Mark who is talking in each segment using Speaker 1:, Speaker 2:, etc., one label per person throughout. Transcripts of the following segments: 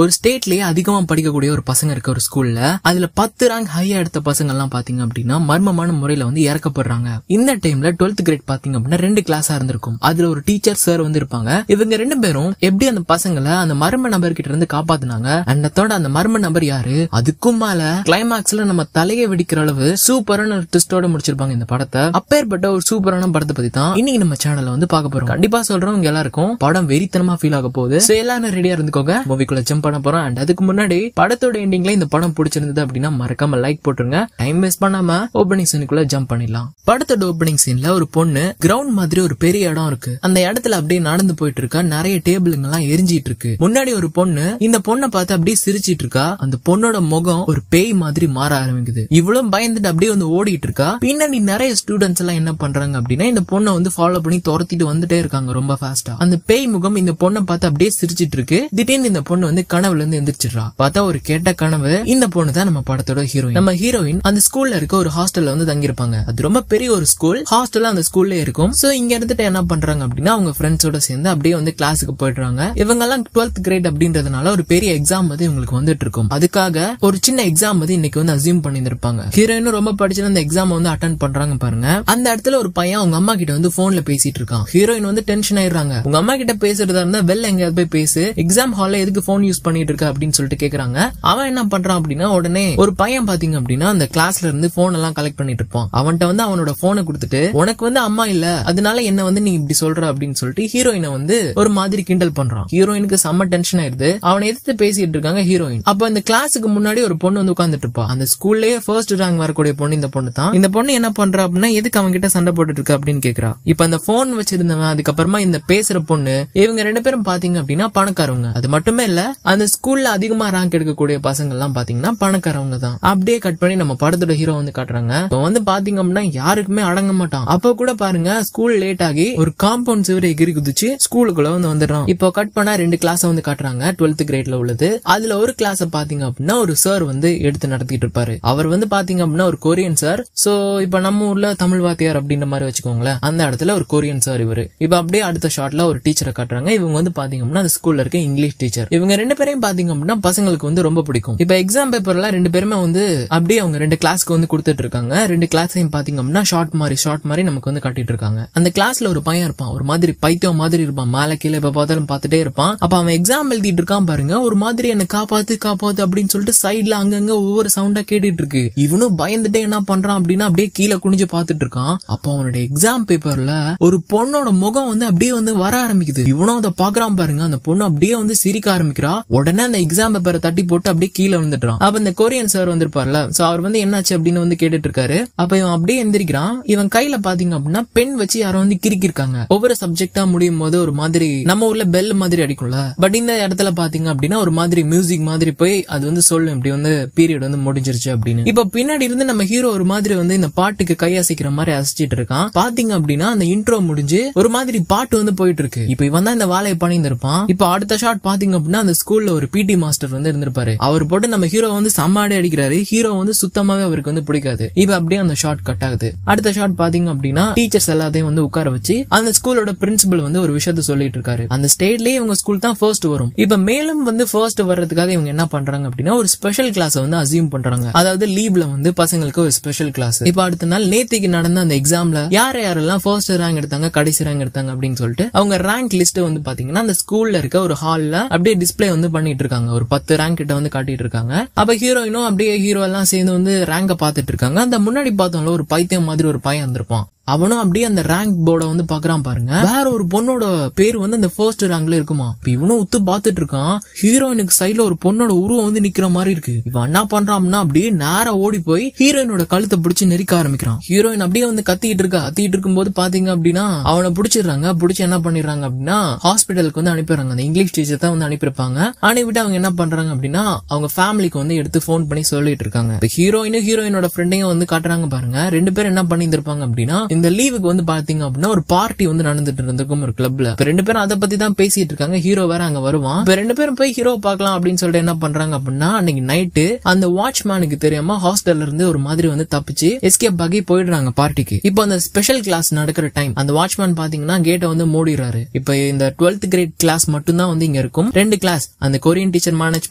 Speaker 1: ஒரு ஸ்டேட்லயே அதிகமா படிக்கக்கூடிய ஒரு பசங்க இருக்க ஒரு ஸ்கூல்ல அதுல 10 ரேங்க் ஹையா எடுத்த பசங்க எல்லாம் பாத்தீங்க அப்படின்னா மர்மமான முறையில வந்து இறக்கப்படுறாங்க. இந்த டைம்ல 12th கிரேட் பாத்தீங்க அப்படின்னா 2 கிளாஸா இருந்திருக்கும். அதுல ஒரு டீச்சர் சார் வந்து இருப்பாங்க. இவங்க 2 பேரும் எப்படி அந்த பசங்களை அந்த மர்ம நபர் கிட்ட இருந்து காப்பாத்தினாங்க, அன்னத்தோட அந்த மர்ம நபர் யாரு, அதுக்கும் மேல கிளைமாக்ஸ்ல நம்ம தலையை வெடிக்கிற அளவு சூப்பரான ஒரு ட்விஸ்டோட முடிச்சிருப்பாங்க இந்த படத்தை. அப்பேற்பட்ட ஒரு சூப்பரான படத்தை பத்தி தான் இன்னைக்கு நம்ம சேனல்ல வந்து பார்க்க போறோம். கண்டிப்பா சொல்றவங்க எல்லாருக்கும் படம் வெறித்தனமா ஃபீல் ஆக போகுது. எல்லாரும் ரெடியா இருந்துக்கோங்க, மூவிக்குள்ள ஜம்ப் பண்ண போறோம். அண்ட் அதுக்கு முன்னாடி படத்தோட எண்டிங்ல இந்த படம் பிடிச்சிருந்தது அப்படின்னா மறக்காம லைக் போட்டுருங்க. டைம் வேஸ்ட் பண்ணாம ஓபனிங் சீனுக்குள்ள ஜம்ப் பண்ணிடலாம். படத்தோட ஓபனிங் சீன்ல ஒரு பொண்ணு கிரவுண்ட் மாதிரி ஒரு பெரிய இடம் இருக்கு. அந்த இடத்துல அப்படியே நடந்து போயிட்டு இருக்கா. நிறைய டேபிளுங்க எல்லாம் எரிஞ்சிட்டு இருக்கு. முன்னாடி ஒரு பொண்ணு இந்த பொண்ணை பார்த்து அப்படியே சிரிச்சிட்டு இருக்கா. அந்த பொண்ணோட முகம் ஒரு பேய் மாதிரி மாற ஆரம்பிக்குது. இவ்வளவு பயந்துட்டு அப்படியே வந்து ஓடிட்டு இருக்கா. பின்னாடி நிறைய ஸ்டூடெண்ட்ஸ் எல்லாம் என்ன பண்றாங்க அப்படின்னா இந்த பொண்ணை வந்து ஃபாலோ பண்ணி துரத்திட்டு வந்துட்டே இருக்காங்க ரொம்ப ஃபாஸ்டா. அந்த பேய் முகம் இந்த பொண்ணை பார்த்து அப்படியே சிரிச்சிட்டு இருக்கு. திடீர்னு இந்த பொண்ணு வந்து கனவுல இருந்து எந்திரிச்சிடுறா. பார்த்தா ஒரு கேட்ட கனவு. இந்த பொண்ணு தான் நம்ம படத்தோட ஹீரோயின். நம்ம ஹீரோயின் அந்த ஸ்கூல்ல இருக்க ஒரு ஹாஸ்டல்ல வந்து தங்கிருப்பாங்க. அது ரொம்ப பெரிய ஒரு ஸ்கூல். ஹாஸ்டல் அந்த ஸ்கூல்ல இருக்கும். சோ இங்க இருந்துட்டு என்ன பண்றாங்க அப்படின்னா அவங்க ஃப்ரெண்ட்ஸோட சேர்ந்து அப்படியே வந்து கிளாஸுக்கு போயிடுறாங்க. இவங்க எல்லாம் 12th கிரேட் அப்படின்றதுனால ஒரு பெரிய எக்ஸாம் வந்து இவங்களுக்கு வந்துட்டு இருக்கும். அதுக்காக ஒரு சின்ன எக்ஸாம் வந்து இன்னைக்கு வந்து அசியூம் பண்ணிருப்பாங்க. ஹீரோயினும் ரொம்ப படிச்சு அந்த எக்ஸாம் வந்து அட்டென்ட் பண்றாங்க பாருங்க. அந்த இடத்துல ஒரு பையன் அவங்க அம்மா கிட்ட வந்து போன்ல பேசிட்டு இருக்கான். ஹீரோயின் வந்து டென்ஷன் ஆயிடுறாங்க. உங்க அம்மா கிட்ட பேசுறதா இருந்தா வெளில எங்கயாவது போய் பேசு, எக்ஸாம் ஹால்ல எதுக்கு போன் யூஸ் பண்ணிட்டு இருக்க அப்படின்னு சொல்லிட்டு கேக்குறாங்க. அவன் என்ன பண்றான் அப்படின்னா உடனே ஒரு பையன் பாத்தீங்க அப்படின்னா அந்த கிளாஸ்ல இருந்து போன் எல்லாம் கலெக்ட் பண்ணிட்டு இருப்பான். அவன்கிட்ட வந்து அவனோட போனை கொடுத்துட்டு உனக்கு வந்து அம்மா இல்ல அதனால என்ன வந்து நீ இப்படி சொல்ற அப்படின்னு சொல்லிட்டு ஹீரோயினை வந்து ஒரு மாதிரி கிண்டல் பண்றான். ஹீரோயினுக்கு செம்ம டென்ஷன் ஆயிருது. அவனை எதிர்த்து பேசிட்டு இருக்காங்க ஹீரோயின். அப்ப இந்த கிளாஸுக்கு முன்னாடி ஒரு பொண்ணு வந்து உட்கார்ந்துட்டு இருப்பா. அந்த ஸ்கூல்லயே ஃபர்ஸ்ட் ரேங்க் வரக்கூடிய பொண்ணு இந்த பொண்ணு தான். இந்த பொண்ணு என்ன பண்றா அப்படின்னா எதுக்கு அவங்க கிட்ட சண்டை போட்டுட்டு இருக்க அப்படின்னு கேக்குறா. இப்ப அந்த போன் வச்சிருந்தவன் அதுக்கப்புறமா இந்த பேசுற பொண்ணு இவங்க 2 பேரும் பாத்தீங்க அப்படின்னா பணக்காரவங்க. அது மட்டுமே இல்ல அந்த ஸ்கூல்ல அதிகமா ரேங்க் எடுக்கக்கூடிய பசங்க எல்லாம் பாத்தீங்கன்னா பணக்காரவங்க தான். அப்படியே கட் பண்ணி நம்ம படத்தோட ஹீரோ வந்து காட்டுறாங்க. வந்து பாத்தீங்க அப்படின்னா யாருக்குமே அடங்க மாட்டான். அப்ப கூட பாருங்க ஸ்கூல் லேட் ஆகி ஒரு காம்பவுண்ட் சுவரை எகிரி குதிச்சு ஸ்கூலுக்குள்ள வந்து வந்துடுறான். இப்போ கட் பண்ணா 2 கிளாஸ் வந்து காட்டுறாங்க 12th கிரேட்ல உள்ளது. அதுல ஒரு கிளாஸ் பாத்தீங்க அப்படின்னா ஒரு சார் வந்து எடுத்து நடத்திட்டு இருப்பாரு. அவர் வந்து பாத்தீங்க அப்படின்னா ஒரு கொரியன் சார். சோ இப்ப நம்ம ஊர்ல தமிழ் வாத்தியார் அப்படின்ற மாதிரி வச்சுக்கோங்களேன். அந்த இடத்துல ஒரு கொரியன் சார் இவரு. இப்ப அப்படியே அடுத்த ஷாட்ல ஒரு டீச்சரை காட்டுறாங்க. இவங்க வந்து பாத்தீங்க அப்படின்னா அந்த ஸ்கூல்ல இருக்க இங்கிலீஷ் டீச்சர். இவங்க 2 பேரையும் பாத்தீங்க அப்படின்னா பசங்களுக்கு வந்து ரொம்ப பிடிக்கும். இப்ப எக்ஸாம் பேப்பர்ல 2 பேருமே வந்து அப்படியே அவங்க 2 கிளாஸ்க்கு வந்து கொடுத்துட்டு இருக்காங்க. 2 கிளாஸையும் பாத்தீங்க அப்படின்னா ஷார்ட் மாதிரி நமக்கு வந்து காட்டிட்டு இருக்காங்க. அந்த கிளாஸ்ல ஒரு பையன் இருப்பான். ஒரு மாதிரி பைத்தியம் மாதிரி இருப்பான். மேல கீழே இப்ப பார்த்தாலும் பார்த்துட்டே இருப்பான். அப்ப அவன் எக்ஸாம் எழுதிட்டு இருக்கான் பாருங்க. ஒரு மாதிரி என்ன காப்பாத்து காப்பாத்து அப்படின்னு சொல்லிட்டு சைட்ல அங்கங்க ஒவ்வொரு சவுண்டா கேட்டுட்டு இருக்கு. இவனும் பயந்துட்டே என்ன பண்றான் அப்படின்னா அப்படியே கீழே குனிஞ்சு பாத்துட்டு இருக்கான். அப்ப அவனோட எக்ஸாம் பேப்பர்ல ஒரு பொண்ணோட முகம் வந்து அப்படியே வந்து வர ஆரம்பிக்குது. இவனும் அதை பாக்குறான் பாருங்க. அந்த பொண்ணு அப்படியே வந்து சிரிக்க ஆரம்பிக்கிறா. உடனே அந்த எக்ஸாம் பேப்பரை தட்டி போட்டு அப்படியே கீழே வந்துடுறான். அப்ப இந்த கொரியன் சார் வந்திருப்பார்ல, சோ அவர் வந்து என்னாச்சு அப்படின்னு வந்து கேட்டுட்டு இருக்காரு. அப்ப இவன் அப்படியே எந்திரிக்கிறான். இவன் கையில பாத்தீங்க அப்படின்னா பென் வச்சு யாரோ வந்து கிறுக்கிருக்காங்க. ஒவ்வொரு சப்ஜெக்டா முடியும் போது ஒரு மாதிரி நம்ம ஊர்ல பெல் மாதிரி அடிக்கும்ல, பட் இந்த இடத்துல பாத்தீங்க அப்படின்னா ஒரு மாதிரி மியூசிக் மாதிரி போய் அது வந்து சொல்லும் இப்படி வந்து பீரியட் வந்து முடிஞ்சிருச்சு அப்படின்னு. இப்ப பின்னாடி இருந்து நம்ம ஹீரோ ஒரு மாதிரி வந்து இந்த பாட்டுக்கு கை அசைக்கிற மாதிரி அசைச்சிட்டு இருக்கான். பாத்தீங்க அப்படின்னா அந்த இன்ட்ரோ முடிஞ்சு ஒரு மாதிரி பாட்டு வந்து போயிட்டு இருக்கு. இப்ப இவன் தான் இந்த வேலையை பண்ணியிருப்பான். இப்ப அடுத்த ஷாட் பாத்தீங்க அப்படின்னா அந்த ஸ்கூல்ல ஒரு பிடி மாஸ்டர் வந்து இருந்திருப்பாரு. அவர் போட்டு நம்ம ஹீரோ வந்து சம்மாடி அடிக்கிறாரு. ஹீரோ வந்து சுத்தமாவே அவருக்கு வந்து பிடிக்காது. இப்ப அப்படியே அந்த ஷாட் கட் ஆகுது. அடுத்த ஷாட் பாத்தீங்க அப்படின்னா டீச்சர்ஸ் எல்லாத்தையும் வந்து உட்கார வச்சு அந்த ஸ்கூலோட பிரின்சிபல் வந்து ஒரு விஷயத்த சொல்லிட்டு இருக்காரு. அந்த ஸ்டேட்லயே இவங்க ஸ்கூல் தான் ஃபர்ஸ்ட் வரும். இப்ப மேலும் வந்து ஃபர்ஸ்ட் வர்றதுக்காக இவங்க என்ன பண்றாங்க அப்படின்னா ஒரு ஸ்பெஷல் கிளாஸ் வந்து அசியூம் பண்றாங்க. அதாவது லீவ்ல வந்து பசங்களுக்கு ஒரு ஸ்பெஷல் கிளாஸ். இப்ப அடுத்த நாள் நேத்திக்கு நடந்த அந்த எக்ஸாம்ல யாரெல்லாம் ஃபர்ஸ்ட் ரேங்க் எடுத்தாங்க கடைசி ரேங்க் எடுத்தாங்க அப்படின்னு சொல்லிட்டு அவங்க ரேங்க் லிஸ்ட் வந்து பாத்தீங்கன்னா அந்த ஸ்கூல்ல இருக்க ஒரு ஹால்ல அப்படியே டிஸ்பிளே வந்து பண்ணிட்டு இருக்காங்க. ஒரு 10 ரேங்க் கிட்ட வந்து காட்டிட்டு இருக்காங்க. அப்ப ஹீரோயினும் அப்படியே ஹீரோ எல்லாம் சேர்ந்து வந்து ரேங்க பாத்துட்டு இருக்காங்க. அந்த முன்னாடி பார்த்தோம்ல ஒரு பைத்தியம் மாதிரி ஒரு பையன் வந்திருப்பான். அவனும் அப்படியே அந்த ரேங்க் போர்ட வந்து பாக்குறான் பாருங்க. வேற ஒரு பொண்ணோட பேர் வந்து அந்த ஃபர்ஸ்ட் ரேங்க்ல இருக்குமா. இவனும் உத்து பாத்துட்டு இருக்கான். ஹீரோயினுக்கு சைட்ல ஒரு பொண்ணோட உருவம் வந்து நிக்கிற மாதிரி இருக்கு. இவன் என்ன பண்றான்னா அப்படியே நேரா ஓடி போய் ஹீரோயினோட கழுத்தை பிடிச்சு நெரிக்க ஆரம்பிக்கிறான். ஹீரோயின் அப்படியே வந்து கத்திட்டு இருக்கும்போது பாத்தீங்க அப்படின்னா அவனை பிடிச்சிடுறாங்க. பிடிச்சி என்ன பண்ணிடுறாங்க அப்படின்னா ஹாஸ்பிட்டலுக்கு வந்து அனுப்பிடுறாங்க. அந்த இங்கிலீஷ் டீச்சர் தான் வந்து அனுப்பியிருப்பாங்க. அனுப்பிட்டு அவங்க என்ன பண்றாங்க அப்படின்னா அவங்க ஃபேமிலிக்கு வந்து எடுத்து போன் பண்ணி சொல்லிட்டு இருக்காங்க. ஹீரோயினோட ஃப்ரெண்டையும் வந்து காட்டுறாங்க பாருங்க. 2 பேரும் என்ன பண்ணிருப்பாங்க அப்படின்னா இந்த லீவுக்கு வந்து பாத்தீங்க அப்படின்னா ஒரு பார்ட்டி வந்து நடந்துட்டு இருந்திருக்கும் ஒரு கிளப்ல. இப்ப ரெண்டு பேரும் அதை பத்தி தான் பேசிட்டு இருக்காங்க. ஹீரோ வேற அங்க வருவான். இப்ப ரெண்டு பேரும் போய் ஹீரோ பாக்கலாம் அப்படின்னு சொல்லிட்டு என்ன பண்றாங்க அப்படின்னா, அன்னைக்கு நைட்டு அந்த வாட்ச்மேனுக்கு தெரியாம ஹாஸ்டல்ல இருந்து ஒரு மாதிரி வந்து தப்பிச்சு எஸ்கேப் ஆகி போயிடுறாங்க பார்ட்டிக்கு. இப்போ அந்த ஸ்பெஷல் கிளாஸ் நடக்கிற டைம் அந்த வாட்ச்மேன் பாத்தீங்கன்னா கேட்டை வந்து மூடிடுறாரு. இப்ப இந்த 12th கிரேட் கிளாஸ் மட்டும் தான் வந்து இங்க இருக்கும். 2 கிளாஸ் அந்த கொரியன் டீச்சர் மேனேஜ்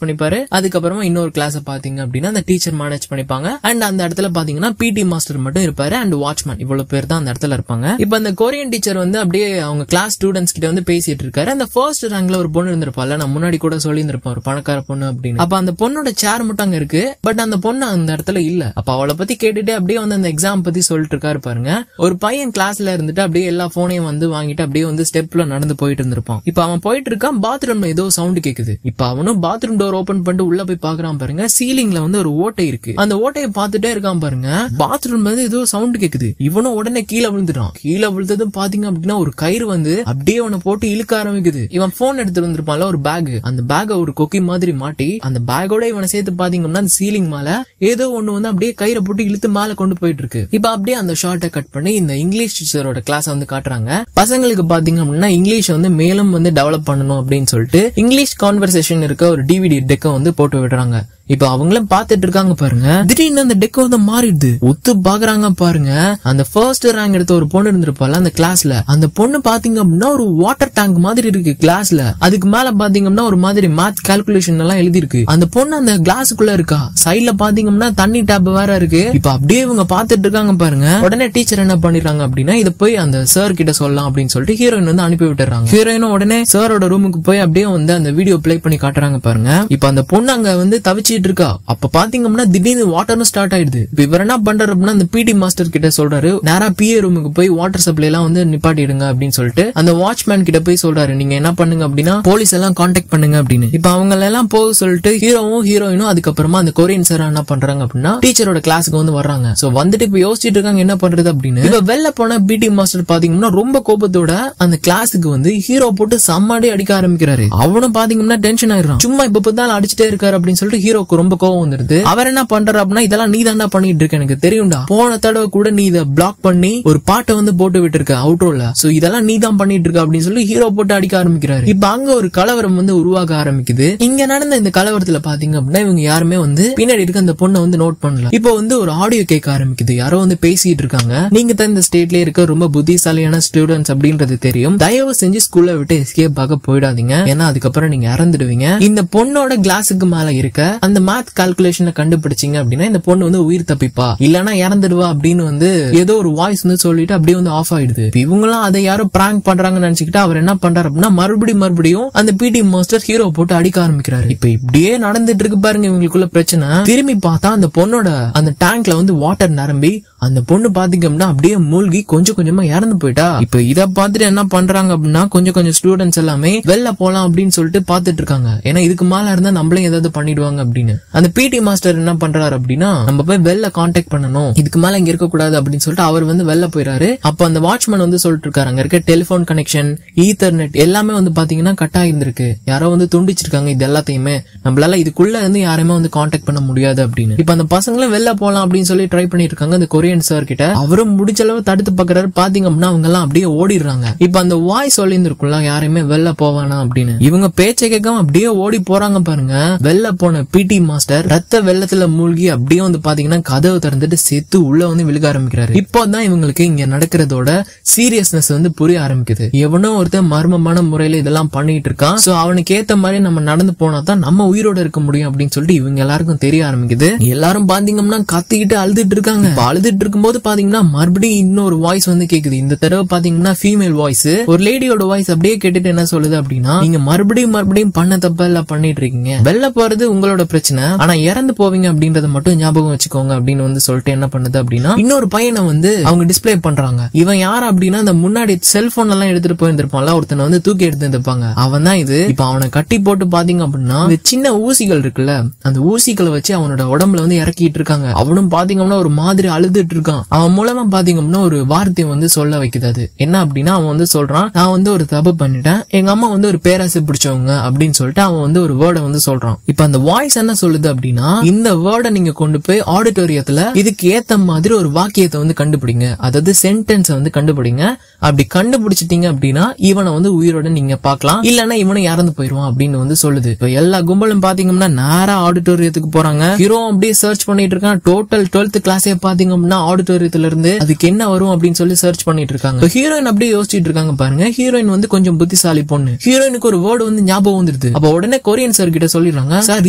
Speaker 1: பண்ணிப்பாரு. அதுக்கப்புறமா இன்னொரு கிளாஸ் பாத்தீங்க அப்படின்னா அந்த டீச்சர் மேனேஜ் பண்ணிப்பாங்க. அண்ட் அந்த இடத்துல பாத்தீங்கன்னா பிடி மாஸ்டர் மட்டும் இருப்பாரு அண்ட் வாட்ச்மேன், இவ்வளவு பேர் தான் அந்த இடத்துல இருப்பாங்க. இப்ப அந்த கொரியன் டீச்சர் வந்து அப்படியே அவங்க கிளாஸ் ஸ்டூடெண்ட்ஸ் கிட்ட வந்து பேசிட்டு இருக்காரு. அந்த ஃபர்ஸ்ட் ரேங்க்ல ஒரு பொண்ணு இருந்திருப்பால, நான் முன்னாடி கூட சொல்லி இருந்திருப்பேன், ஒரு பணக்கார பொண்ணு அப்படின்னு. அப்ப அந்த பொண்ணோட சேர் மட்டும் அங்க இருக்கு, பட் அந்த பொண்ணு அந்த இடத்துல இல்ல. அப்ப அவளை பத்தி கேட்டுட்டு அப்படியே வந்து அந்த எக்ஸாம் பத்தி சொல்லிட்டு இருக்காரு பாருங்க. ஒரு பையன் கிளாஸ்ல இருந்துட்டு அப்படியே எல்லா போனையும் வந்து வாங்கிட்டு அப்படியே வந்து ஸ்டெப்ல நடந்து போயிட்டு இருந்திருப்பான். இப்ப அவன் போயிட்டு இருக்கான், பாத்ரூம்ல ஏதோ சவுண்ட் கேக்குது. இப்ப அவனும் பாத்ரூம் டோர் ஓபன் பண்ணிட்டு உள்ள போய் பாக்குறான் பாருங்க. சீலிங்ல வந்து ஒரு ஓட்டை இருக்கு. அந்த ஓட்டையை பார்த்துட்டே இருக்கான் பாருங்க. பாத்ரூம்ல வந்து ஏதோ சவுண்ட் கேக்குது. இவனும் உடனே கீழே விழுந்துட்டான். கீழே விழுந்ததும் பாத்தீங்க அப்படின்னா ஒரு கயிறு வந்து அப்படியே அவனை போட்டு இழுக்க ஆரம்பிக்குது. இவன் போன் எடுத்துட்டு வந்திருப்பான்ல ஒரு பேக், அந்த பேக ஒரு கொக்கி மாதிரி மாட்டி அந்த பேக்கோட இவனை சேர்த்து பாத்தீங்கன்னா அந்த சீலிங் மேல ஏதோ ஒண்ணு வந்து அப்படியே கயிறை போட்டு இழுத்து மேல கொண்டு போயிட்டு இருக்கு. இப்ப அப்படியே அந்த ஷார்ட்டை கட் பண்ணி இந்த இங்கிலீஷ் டீச்சரோட கிளாஸ் வந்து காட்டுறாங்க. பசங்களுக்கு பாத்தீங்க அப்படின்னா இங்கிலீஷ் வந்து மேலும் வந்து டெவலப் பண்ணணும் அப்படின்னு சொல்லிட்டு இங்கிலீஷ் கான்வர்சேஷன் இருக்க ஒரு டிவிடி டெக்கை வந்து போட்டு விடுறாங்க. இப்ப அவங்களும் பாத்துட்டு இருக்காங்க பாருங்க. திடீர்னு அந்த டெக் வந்து மாறிடுது. ஒத்து பாக்குறாங்க பாருங்க. அந்த ஃபர்ஸ்ட் ரேங்க் எடுத்த ஒரு பொண்ணு இருந்திருப்பால அந்த கிளாஸ்ல, அந்த பொண்ணு பாத்தீங்க அப்படின்னா ஒரு வாட்டர் டேங்க் மாதிரி இருக்கு கிளாஸ்ல. அதுக்கு மேல பாத்தீங்கன்னா ஒரு மாதிரி மேத் கால்குலேஷன் எல்லாம் எழுதி இருக்கு. அந்த பொண்ணு அந்த கிளாஸுக்குள்ள இருக்கா. சைட்ல பாத்தீங்கன்னா தண்ணி டேப் வேற இருக்கு. இப்ப அப்படியே இவங்க பாத்துட்டு இருக்காங்க பாருங்க. உடனே டீச்சர் என்ன பண்ணிடுறாங்க அப்படின்னா, இத போய் அந்த சார் கிட்ட சொல்லலாம் அப்படின்னு சொல்லிட்டு ஹீரோயின் வந்து அனுப்பி விட்டுறாங்க. ஹீரோயினும் உடனே சாரோட ரூமுக்கு போய் அப்படியே வந்து அந்த வீடியோ பிளே பண்ணி காட்டுறாங்க பாருங்க. இப்ப அந்த பொண்ணு அங்க வந்து தவிச்சு இருக்கா. அப்ப பாத்தீங்கன்னா திடீர்னு வாட்டரும் ஸ்டார்ட் ஆயிடுது. இவர் என்ன பண்றாரு அப்படின்னா அந்த பிடி மாஸ்டர் கிட்ட சொல்றாரு, நேரா பிஏ ரூமுக்கு போய் வாட்டர் சப்ளை எல்லாம் வந்து நிப்பாட்டிடுங்க அப்படின்னு சொல்லிட்டு அந்த வாட்ச்மேன் கிட்ட போய் சொல்றாரு, நீங்க என்ன பண்ணுங்க அப்படின்னா போலீஸ் எல்லாம் கான்டாக்ட் பண்ணுங்க அப்படின்னு. இப்ப அவங்க எல்லாம் போக சொல்லிட்டு ஹீரோவும் ஹீரோயினும் அதுக்கப்புறமா அந்த கொரியன் சார் என்ன பண்றாங்க அப்படின்னா டீச்சரோட கிளாஸுக்கு வந்து வர்றாங்க. சோ வந்துட்டு இப்ப யோசிச்சுட்டு இருக்காங்க என்ன பண்றது அப்படின்னு. இப்ப வெளில போன பிடி மாஸ்டர் பாத்தீங்கன்னா ரொம்ப கோபத்தோட அந்த கிளாஸுக்கு வந்து ஹீரோ போட்டு சம்மாடி அடிக்க ஆரம்பிக்கிறாரு. அவனும் பாத்தீங்கன்னா டென்ஷன் ஆயிடுறான். சும்மா இப்ப பார்த்தாலும் அடிச்சுட்டே இருக்காரு அப்படின்னு சொல்லிட்டு ஹீரோக்கு ரொம்ப கோவம் வந்துருது. அவர் என்ன பண்றாரு அப்படின்னா, இதெல்லாம் நீ தான்டா பண்ணிட்டு இருக்க, எனக்கு தெரியும்டா, போன தடவை கூட நீ இதை பிளாக் பண்ணி ஒரு பாட்டை வந்து போட்டு விட்டு இருக்க அவுட்ரோல, சோ இதெல்லாம் நீ தான் பண்ணிட்டு இருக்க அப்படின்னு சொல்லி ஹீரோ போட்டு அடிக்க ஆரம்பிக்கிறாரு. இப்ப அங்க ஒரு கலவரம் வந்து உருவாக ஆரம்பிக்குது. இங்க நடந்த இந்த கலவரத்துல பாத்தீங்க அப்படின்னா இவங்க யாருமே வந்து பின்னாடி இருக்க அந்த பொண்ணை வந்து நோட் பண்ணல. இப்போ வந்து ஒரு ஆடியோ கேட்க ஆரம்பிக்குது. யாரோ வந்து பேசிட்டு இருக்காங்க, நீங்க தான் இந்த ஸ்டேட்ல இருக்க ரொம்ப புத்திசாலியான ஸ்டூடெண்ட்ஸ் அப்படின்றது தெரியும், தயவு செஞ்சு ஸ்கூல்ல விட்டு எஸ்கேப் ஆக போயிடாதீங்க, ஏன்னா அதுக்கப்புறம் நீங்க இறந்துடுவீங்க. இந்த பொண்ணோட கிளாஸுக்கு மேல இருக்க அந்த மேத் கால்குலேஷனை கண்டுபிடிச்சிங்க அப்படின்னா இந்த பொண்ணு வந்து உயிர் தப்பிப்பா, இல்லனா இறந்துடுவா அப்படின்னு வந்து ஏதோ ஒரு வாய்ஸ் வந்து சொல்லிட்டு அப்படியே வந்து ஆஃப் ஆயிடுது. இவங்களும் அதை யாரோ பிராங்க் பண்றாங்கன்னு நினைச்சுக்கிட்டு அவர் என்ன பண்றாரு அப்படின்னா மறுபடியும் அந்த பிடி மாஸ்டர் ஹீரோ போட்டு அடிக்க ஆரம்பிக்கிறாரு. இப்ப இப்படியே நடந்துட்டு இருக்கு பாருங்க இவங்களுக்குள்ள பிரச்சனை. திரும்பி பார்த்தா அந்த பொண்ணோட அந்த டேங்க்ல வந்து வாட்டர் நிரம்பி அந்த பொண்ணு பாத்தீங்க அப்படின்னா அப்படியே மூழ்கி கொஞ்சம் கொஞ்சமா இறந்து போயிட்டா. இப்ப இத பாத்துட்டு என்ன பண்றாங்க அப்படின்னா கொஞ்சம் ஸ்டூடெண்ட்ஸ் எல்லாமே வெளில போலாம் அப்படின்னு சொல்லிட்டு பாத்துட்டு இருக்காங்க. ஏன்னா இதுக்கு மேல இருந்தா நம்மளையும் ஏதாவது பண்ணிடுவாங்க அப்படின்னு. அந்த பிடி மாஸ்டர் என்ன பண்றாரு அப்படின்னா, நம்ம போய் வெளில கான்டாக்ட் பண்ணணும், இதுக்கு மேல இங்க இருக்க கூடாது அப்படின்னு சொல்லிட்டு அவர் வந்து வெளில போயிறாரு. அப்ப அந்த வாட்ச்மேன் வந்து சொல்லிட்டு இருக்காரு, அங்க இருக்க டெலிபோன் கனெக்ஷன், ஈத்தர்நெட் எல்லாமே வந்து பாத்தீங்கன்னா கட் ஆயிருந்திருக்கு, யாரோ வந்து துண்டிச்சிருக்காங்க, இது எல்லாத்தையுமே நம்மளால இதுக்குள்ள இருந்து யாரையுமே வந்து கான்டாக்ட் பண்ண முடியாது அப்படின்னு. இப்ப அந்த பசங்களும் வெளில போலாம் அப்படின்னு சொல்லி ட்ரை பண்ணிட்டு இருக்காங்க அந்த கொரியன் சார் கிட்ட. அவரும் முடிச்ச அளவு தடுத்து பாக்குறாரு. பாத்தீங்க அப்படின்னா அவங்க எல்லாம் அப்படியே ஓடிடுறாங்க. இப்ப அந்த வாய்ஸ் சொல்லியிருந்திருக்குள்ள யாரையுமே வெளில போவானா அப்படின்னு. இவங்க பேச்சை கேட்காம அப்படியே ஓடி போறாங்க பாருங்க. வெளில போன பிடி மாஸ்டர் ரத்த வெள்ளத்துல மூழ்கி அப்படியே வந்து பாத்தீங்கன்னா கதவை திறந்துட்டு செத்து உள்ள வந்து விழுக ஆரம்பிக்கிறாரு. இப்போதான் இவங்களுக்கு இங்க நடக்கிறதோட சீரியஸ்னஸ் வந்து புரிய ஆரம்பிக்குது. எவனோ ஒருத்தர் மர்மமான முறையில இதெல்லாம் பண்ணிட்டு இருக்கான், சோ அவனுக்கு ஏத்த மாதிரி நம்ம நடந்து போனா தான் நம்ம உயிரோட இருக்க முடியும் அப்படின்னு சொல்லிட்டு இவங்க எல்லாருக்கும் தெரிய ஆரம்பிக்குது. எல்லாரும் பாத்தீங்கன்னா கத்திக்கிட்டு அழுதுட்டு இருக்காங்க. அழுதுட்டு இருக்கும்போது பாத்தீங்கன்னா மறுபடியும் இன்னொரு வாய்ஸ் வந்து கேக்குது. இந்த தடவை பாத்தீங்கன்னா ஃபீமேல் வாய்ஸ், ஒரு லேடியோட வாய்ஸ் அப்படியே கேட்டுட்டு என்ன சொல்லுது அப்படின்னா, நீங்க மறுபடியும் பண்ண தப்ப எல்லாம் பண்ணிட்டு இருக்கீங்க, வெளில போறது உங்களோட பிரச்சனை, ஆனா இறந்து போவீங்க அப்படின்றத மட்டும் ஞாபகம் வச்சுக்கோங்க அப்படின்னு வந்து சொல்லிட்டு என்ன பண்ணுது அப்படின்னா இன்னொரு பையனை வந்து அவங்க டிஸ்பிளே பண்றாங்க. இவன் யார் அப்படின்னா அந்த முன்னாடி செல்போன் எல்லாம் எடுத்துட்டு போயிருந்திருப்பான்ல ஒருத்தனை வந்து தூக்கி எடுத்துருப்பாங்க, அவன் தான் இது. இப்ப அவனை கட்டி போட்டு பாத்தீங்க அப்படின்னா இந்த சின்ன ஊசிகள் இருக்குல்ல, அந்த ஊசிகளை வச்சு அவனோட உடம்புல வந்து இறக்கிட்டு இருக்காங்க. அவனும் பாத்தீங்கன்னா ஒரு மாதிரி அழுதுட்டு இருக்கான். அவன் மூலமா பாத்தீங்கன்னா ஒரு வார்த்தையை வந்து சொல்ல வைக்குது. அது என்ன அப்படின்னா அவன் வந்து சொல்றான், நான் வந்து ஒரு தப்பு பண்ணிட்டேன், எங்க அம்மா வந்து ஒரு பேராசை பிடிச்சவங்க அப்படின்னு சொல்லிட்டு அவன் வந்து ஒரு வேர்டை வந்து சொல்றான். இப்ப அந்த வாய்ஸ் என்ன என்ன சொல்லுது அப்படின்னா, இந்த வேர்டை நீங்க கொண்டு போய் ஆடிட்டோரியத்துல இதுக்கு ஏத்த மாதிரி ஒரு வாக்கியத்தை வந்து கண்டுபிடிங்க, அதாவது சென்டென்ஸ் வந்து கண்டுபிடிங்க. அப்படி கண்டுபிடிச்சிட்டீங்க அப்படின்னா இவனை வந்து உயிரோட நீங்க பாக்கலாம், இல்லன்னா இவனை இறந்து போயிருவான் அப்படின்னு வந்து சொல்லுது. இப்ப எல்லா கும்பலும் பாத்தீங்கன்னா நேரா ஆடிட்டோரியத்துக்கு போறாங்க. ஹீரோ அப்படியே சர்ச் பண்ணிட்டு இருக்கான். டோட்டல் 12th கிளாஸே பாத்தீங்க அப்படின்னா ஆடிட்டோரியத்துல இருந்து அதுக்கு என்ன வரும் அப்படின்னு சொல்லி சர்ச் பண்ணிட்டு இருக்காங்க. ஹீரோயின் அப்படியே யோசிச்சுட்டு இருக்காங்க பாருங்க. ஹீரோயின் வந்து கொஞ்சம் புத்திசாலி பொண்ணு. ஹீரோயினுக்கு ஒரு வேர்டு வந்து ஞாபகம் வந்துருது. அப்ப உடனே கொரியன் சார் கிட்ட சொல்லிடுறாங்க, சார்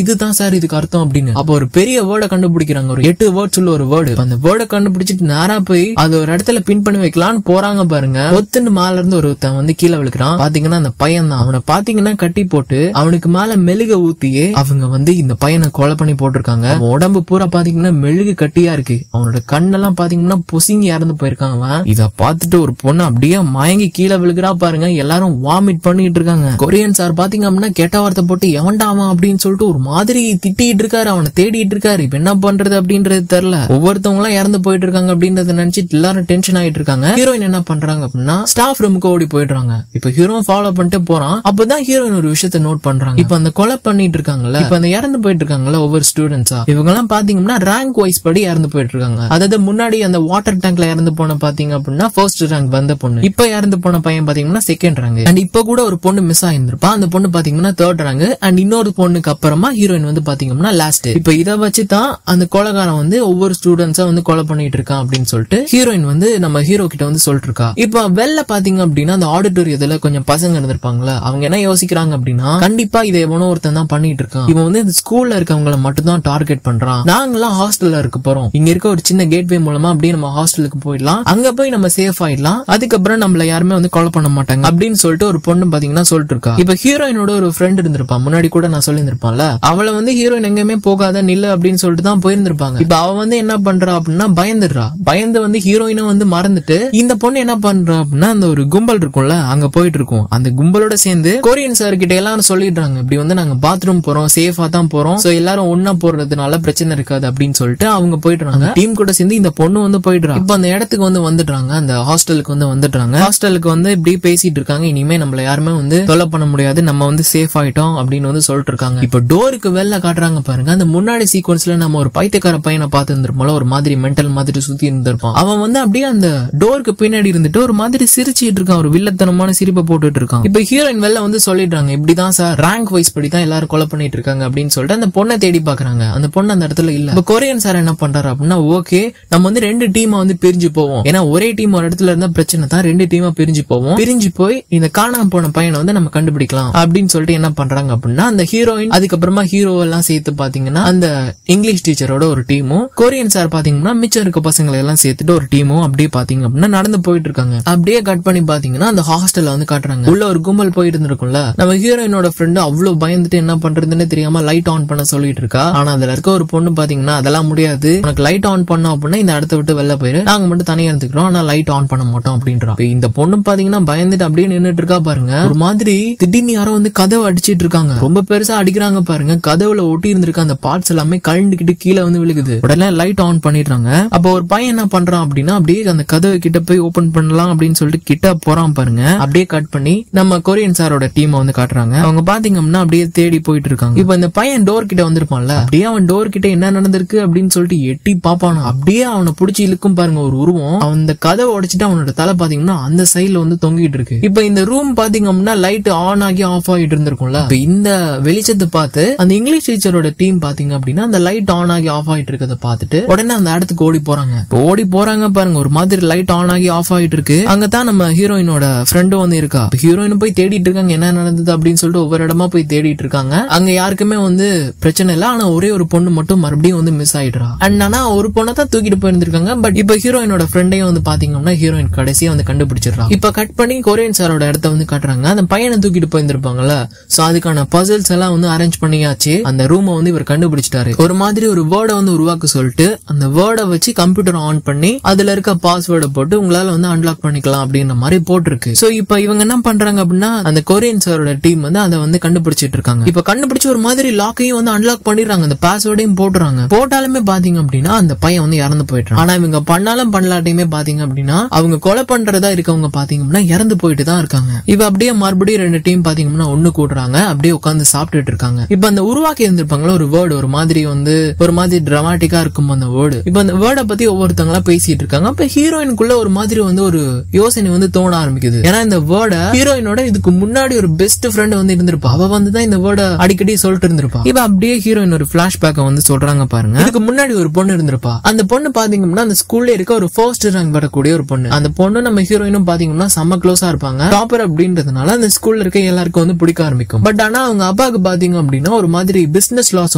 Speaker 1: இதுதான் சார் இதுக்கு அர்த்தம் அப்படின்னு. அப்ப ஒரு பெரிய வேர்டை கண்டுபிடிக்கிறாங்க. ஒரு 8 வேர்ட்ஸ் உள்ள ஒரு வேர்டு. அந்த வேர்டை கண்டுபிடிச்சிட்டு நேரா போய் அது ஒரு இடத்துல பின் பண்ணி வைக்கலாம்னு போறாங்க பாருங்க. ஒத்துன்னு மேல இருந்து ஒருத்தன் வந்து கீழே விழுக்கிறான். பாத்தீங்கன்னா அந்த பையன் தான். அவனை பாத்தீங்கன்னா கட்டி போட்டு அவனுக்கு மேல மெழுக ஊத்தியே அவங்க வந்து இந்த பையனை கொலை பண்ணி போட்டிருக்காங்க. உடம்பு பூரா பாத்தீங்கன்னா மெழுகு கட்டியா இருக்கு. அவனோட கண்ணெல்லாம் பாத்தீங்கன்னா பொசுங்கி இறந்து போயிருக்காங்க. இத பாத்துட்டு ஒரு பொண்ணு அப்படியே மயங்கி கீழே விழுகிறா பாருங்க. எல்லாரும் வாமிட் பண்ணிட்டு இருக்காங்க. கொரியன் சார் பாத்தீங்க அப்படின்னா கெட்ட வார்த்தை போட்டு எவன்டாமா அப்படின்னு சொல்லிட்டு ஒரு மாதிரி திட்டிட்டு இருக்காரு. அவனை தேடிட்டு இருக்காரு. இப்ப என்ன பண்றது அப்படின்றது தெரியல. ஒவ்வொருத்தவங்க எல்லாம் இறந்து போயிட்டு இருக்காங்க அப்படின்றத நினைச்சிட்டு எல்லாரும் டென்ஷன் ஆயிட்டு இருக்காங்க. ஹீரோயின் என்ன பண்றாங்க அப்படின்னா ஸ்டாஃப் ரூமுக்கு ஓடி போயிடுறாங்க. இப்ப ஹீரோ ஃபாலோ பண்ணிட்டு போறான். அப்பதான் ஹீரோயின் ஒரு விஷயத்தை நோட் பண்றாங்க. இப்ப அந்த கொலை பண்ணிட்டு இருக்காங்கல்ல, இப்ப அந்த இறந்து போயிட்டு இருக்காங்கல்ல ஒவ்வொரு ஸ்டூடெண்ட்ஸா, இவங்க எல்லாம் பாத்தீங்கன்னா ரேங்க் வைஸ் படி இறந்து போயிட்டு இருக்காங்க. அதாவது முன்னாடி அந்த வாட்டர் டேங்க்ல இறந்து போன பாத்தீங்க அப்படின்னா ஃபர்ஸ்ட் ரேங்க் வந்த பொண்ணு. இப்ப இறந்து போன பையன் பாத்தீங்கன்னா செகண்ட் ரேங்க். அண்ட் இப்ப கூட ஒரு பொண்ணு மிஸ் ஆயிருந்திருப்பா. அந்த பொண்ணு பாத்தீங்கன்னா தேர்ட் ரேங்க். அண்ட் இன்னொரு பொண்ணுக்கு அப்புறமா ஹீரோயின் வந்து பாத்தீங்கன்னா லாஸ்ட். இப்ப இத வச்சுதான் அந்த கொலைகாரன் வந்து ஒவ்வொரு ஸ்டூடெண்ட்ஸா வந்து கொலை பண்ணிட்டு இருக்கான் அப்படின்னு சொல்லிட்டு ஹீரோயின் வந்து நம்ம ஹீரோ கிட்ட வந்து சொல்லிட்டு இருக்கா. இப்ப வெளில பாத்தீங்க அப்படின்னா அந்த ஆடிட்டோரியத்துல கொஞ்சம் பசங்க இருந்திருப்பாங்களா, அவங்க என்ன யோசிக்கிறாங்க அப்படின்னா கண்டிப்பா இதை எவனோ ஒருத்தன் தான் பண்ணிட்டு இருக்கான். இவன் வந்து இந்த ஸ்கூல்ல இருக்கவங்களை மட்டும் தான் டார்கெட் பண்றான். நாங்கெல்லாம் ஹாஸ்டல்ல இருக்க போறோம். இங்க இருக்க ஒரு சின்ன கேட்வே மூலமா அப்படியே நம்ம ஹாஸ்டலுக்கு போயிடலாம். அங்க போய் நம்ம சேஃப் ஆயிடலாம். அதுக்கப்புறம் நம்மள யாருமே வந்து கொலை பண்ண மாட்டாங்க அப்படின்னு சொல்லிட்டு ஒரு பொண்ணு பாத்தீங்கன்னா சொல்லிட்டு இருக்கா. இப்ப ஹீரோயினோட ஒரு ஃப்ரெண்ட் இருந்திருப்பான். முன்னாடி கூட நான் சொல்லியிருந்திருப்பான்ல, அவளை வந்து ஹீரோயின் எங்கேயுமே போகாத நில்லு அப்படின்னு சொல்லிட்டு தான் போயிருந்திருப்பாங்க. இப்ப அவ வந்து என்ன பண்றா அப்படின்னா பயந்துடுறா. பயந்து வந்து ஹீரோயினும் வந்து மறந்துட்டு இந்த பொண்ணு என்ன பண்றா அப்படின்னா அந்த ஒரு கும்பல் இருக்கும்ல அங்க போயிட்டு இருக்கும். அந்த கும்பலோட சேர்ந்து கொரியன் சார் கிட்ட எல்லாரும் சொல்லிடுறாங்க, இப்படி வந்து நாங்க பாத்ரூம் போறோம், சேஃபா தான் போறோம், சோ எல்லாரும் ஒன்னா போறதுனால பிரச்சனை இருக்காது அப்படின்னு சொல்லிட்டு அவங்க போயிடுறாங்க. டீம் கூட சேர்ந்து இந்த பொண்ணு வந்து போயிடுறா. இப்ப அந்த இடத்துக்கு வந்து வந்துடுறாங்க. அந்த ஹாஸ்டலுக்கு வந்து வந்துடுறாங்க. ஹாஸ்டலுக்கு வந்து இப்படி பேசிட்டு இருக்காங்க. இனிமே நம்மள யாருமே வந்து தொல்லை பண்ண முடியாது, நம்ம வந்து சேஃப் ஆயிட்டோம் அப்படின்னு வந்து சொல்லிட்டு இருக்காங்க. இப்ப டோருக்கு வெளில காட்டுறாங்க பாருங்க. அந்த முன்னாடி சீக்வன்ஸ்ல நம்ம ஒரு பைத்தியக்கார பையனை பார்த்து இருந்திருப்போம், ஒரு மாதிரி மென்டல் மாதிரி சுத்தி இருந்திருப்பான். அவன் வந்து அப்படியே அந்த டோருக்கு பின்னாடி இருந்துட்டு ஒரு மாதிரி சிரிச்சிட்டு இருக்கான். ஒரு வில்லத்தனமான சிரிப்பை போட்டுட்டு இருக்கான். இப்ப ஹீரோயின் வெளில வந்து சொல்லிடுறாங்க, இப்படிதான் சார் ரேங்க் வைஸ் படி தான் எல்லாரும் கொலை பண்ணிட்டு இருக்காங்க அப்படின்னு சொல்லிட்டு அந்த பொண்ணை தேடி பாக்குறாங்க. அந்த பொண்ணு அந்த இடத்துல இல்ல. இப்ப கொரியன் சார் என்ன பண்றாரு அப்படின்னா, ஓகே நம்ம வந்து 2 டீமா வந்து பிரிஞ்சு போவோம். ஏன்னா ஒரே டீம் ஒரு இடத்துல இருந்தா பிரச்சனை தான். 2 டீமா பிரிஞ்சு போவோம். பிரிஞ்சு போய் இந்த காணாம போன பையனை வந்து நம்ம கண்டுபிடிக்கலாம் அப்படின்னு சொல்லிட்டு என்ன பண்றாங்க அப்படின்னா அந்த ஹீரோயின் அதுக்கப்புறமா ஹீரோ எல்லாம் சேர்த்து பாத்தீங்கன்னா அந்த இங்கிலீஷ் டீச்சரோட ஒரு டீமும் கொரியன் சார் பாத்தீங்கன்னா மிச்சம் இருக்க பசங்களை எல்லாம் சேர்த்துட்டு ஒரு டீமும் அப்படியே பாத்தீங்க அப்படின்னா நடந்து போயிட்டு இருக்காங்க. அப்படியே கட் பண்ணி பாத்தீங்கன்னா அந்த ஹாஸ்டல்ல வந்து காட்டுறாங்க. உள்ள ஒரு கும்பல் போயிட்டு இருந்திருக்கும்ல, நம்ம ஹீரோயினோட ஃப்ரெண்டு அவ்வளவு பயந்துட்டு என்ன பண்றதுன்னு தெரியாம லைட் ஆன் பண்ண சொல்லிட்டு இருக்கா. ஆனா அதுல இருக்க ஒரு பொண்ணு பாத்தீங்கன்னா அதெல்லாம் முடியாது, உனக்கு லைட் ஆன் பண்ணோம் அப்படின்னா இந்த இடத்த விட்டு வெளில போயிரு, நாங்க மட்டும் தனியா இருந்துக்கிறோம், ஆனா லைட் ஆன் பண்ண மாட்டோம் அப்படின்றா. இந்த பொண்ணு பாத்தீங்கன்னா பயந்துட்டு அப்படியே நின்னுட்டு இருக்கா பாருங்க. ஒரு மாதிரி திடீர்னு யாரோ வந்து கதவை அடிச்சிட்டு இருக்காங்க. ரொம்ப பெருசா அடிக்கிறாங்க பாருங்க. கதவுல ஒட்டி இருந்திருக்க அந்த பார்ட்ஸ் எல்லாமே கழண்டுகிட்டு கீழே வந்து விழுகுது. உடனே லைட் ஆன் பண்ணிடுறாங்க. அப்ப ஒரு பையன் என்ன பண்றான் அப்படின்னா அப்படியே அந்த கதவை கிட்ட போய் ஓபன் பண்ணலாம் அப்படின்னு சொல்லிட்டு கிட்ட போறான் பாருங்க. அப்படியே கட் பண்ணி நம்ம கொரியன் சாரோட டீம் வந்து காட்டுறாங்க. அவங்க பாத்தீங்கன்னா அப்படியே தேடி போயிட்டு இருக்காங்க. இப்ப இந்த பையன் டோர் கிட்ட வந்திருப்பான்ல, அப்படியே அவன் டோர் கிட்ட என்ன நடந்திருக்கு அப்படின்னு சொல்லிட்டு எட்டி பாப்பானா. அப்படியே அவனை புடிச்சு இழுக்கும் பாருங்க ஒரு உருவம். அவன் இந்த கதவை உடைச்சிட்டு அவனோட தலை பாத்தீங்கன்னா அந்த சைட்ல வந்து தொங்கிட்டு இருக்கு. இப்ப இந்த ரூம் பாத்தீங்கன்னா லைட் ஆன் ஆகி ஆஃப் ஆகிட்டு இருந்திருக்கும்ல, இந்த வெளிச்சத்தை பார்த்து அந்த இங்கிலீஷ் டீச்சரோட டீம் பாத்தீங்க அப்படின்னா அந்த லைட் ஆன் ஆகி ஆஃப் ஆயிட்டு இருக்கத பார்த்துட்டு உடனே அந்த இடத்துக்கு ஓடி போறாங்க. ஓடி போறாங்க பாருங்க. ஒரு மாதிரி லைட் ஆன் ஆகி ஆஃப் ஆயிட்டு இருக்கு. அங்கதான் நம்ம ஹீரோயினோட ஃப்ரெண்டும் வந்து இருக்கா. ஹீரோயின் போய் தேடிட்டு இருக்காங்க என்ன நடந்தது அப்படின்னு சொல்லிட்டு ஒவ்வொரு இடமா போய் தேடிட்டு இருக்காங்க. அங்க யாருக்குமே வந்து பிரச்சனை இல்ல. ஆனா ஒரே ஒரு பொண்ணு மட்டும் மறுபடியும் வந்து மிஸ் ஆயிடுறா. அண்ட் ஆனா ஒரு பொண்ணை தான் தூக்கிட்டு போயிருந்திருக்காங்க. பட் இப்ப ஹீரோயினோட ஃப்ரெண்டையும் வந்து பாத்தீங்கன்னா ஹீரோயின் கடைசியா வந்து கண்டுபிடிச்சிடறா. இப்ப கட் பண்ணி கொரியன் சாரோட இடத்த வந்து காட்டுறாங்க. அந்த பையனை தூக்கிட்டு போயிருந்திருப்பாங்கல்ல, சோ அதுக்கான பசில்ஸ் எல்லாம் வந்து அரேஞ்ச் பண்ணியாச்சு. அந்த ரூமை வந்து இவர் கண்டுபிடிச்சிட்டாரு. ஒரு மாதிரி ஒரு வேர்டை வந்து உருவாக்க சொல்லிட்டு அந்த வேர்டை வச்சு கம்ப்யூட்டர் ஆன் பண்ணி அதுல இருக்க பாஸ்வேர்டை போட்டு உங்களால வந்து அன்லாக் பண்ணிக்கலாம் அப்படின்ற மாதிரி போட்டிருக்கு. சோ இப்ப இவங்க என்ன பண்றாங்க அப்படின்னா அந்த கொரியன் சாரோட டீம் வந்து அதை வந்து கண்டுபிடிச்சிட்டு இருக்காங்க. இப்ப கண்டுபிடிச்சு ஒரு மாதிரி லாக்கையும் வந்து அன்லாக் பண்ணிடுறாங்க, அந்த பாஸ்வேர்டையும் போட்டுறாங்க. போட்டாலுமே பாத்தீங்க அப்படின்னா அந்த பையன் வந்து இறந்து போயிட்டான். ஆனா இவங்க பண்ணாலும் பண்ணலாட்டையுமே பாத்தீங்க அப்படின்னா அவங்க கொலை பண்றதா இருக்கவங்க பாத்தீங்க அப்படின்னா இறந்து போயிட்டு தான் இருக்காங்க. இப்ப அப்படியே மறுபடியும் ரெண்டு டீம் பாத்தீங்கன்னா ஒண்ணு கூடுறாங்க, அப்படியே உட்காந்து சாப்பிட்டுட்டு இருக்காங்க. இப்ப அந்த உருவாக்கி இருந்திருப்பாங்களா ஒரு வேர்டு, ஒரு மாதிரி வந்து ஒரு மாதிரி டிராமாட்டிக்கா இருக்கும் அந்த வேர்டு. இப்ப அந்த வேர்டை பத்தி ஒவ்வொருத்தங்களா பேசிட்டு இருக்காங்க. அப்ப ஹீரோயினுக்குள்ள ஒரு மாதிரி வந்து ஒரு யோசனை வந்து தோண ஆரம்பிக்குது. ஏன்னா இந்த வேர்டை ஹீரோயினோட இதுக்கு முன்னாடி ஒரு பெஸ்ட் ஃப்ரெண்ட் வந்து இருந்திருப்பா, அவ வந்து தான் இந்த வேர்டை அடிக்கடி சொல்லிட்டு இருந்திருப்பா. இப்ப அப்படியே ஹீரோயின் ஒரு பிளாஷ்பேக்க வந்து சொல்றாங்க பாருங்க. இதுக்கு முன்னாடி ஒரு பொண்ணு இருந்திருப்பா, அந்த பொண்ணு பாத்தீங்கன்னா அந்த ஸ்கூல்ல இருக்க ஒரு ஃபர்ஸ்ட் ரேங்க் வரக்கூடிய ஒரு பொண்ணு. அந்த பொண்ணு நம்ம ஹீரோயினும் பாத்தீங்கன்னா செம்ம க்ளோஸா இருப்பாங்க. டாப்பர் அப்படின்றதுனால அந்த ஸ்கூல்ல இருக்க எல்லாருக்கும் வந்து பிடிக்க ஆரம்பிக்கும். பட் ஆனா அவங்க அப்பாவுக்கு பாத்தீங்க அப்படின்னா ஒரு மாதிரி பிசினஸ் லாஸ்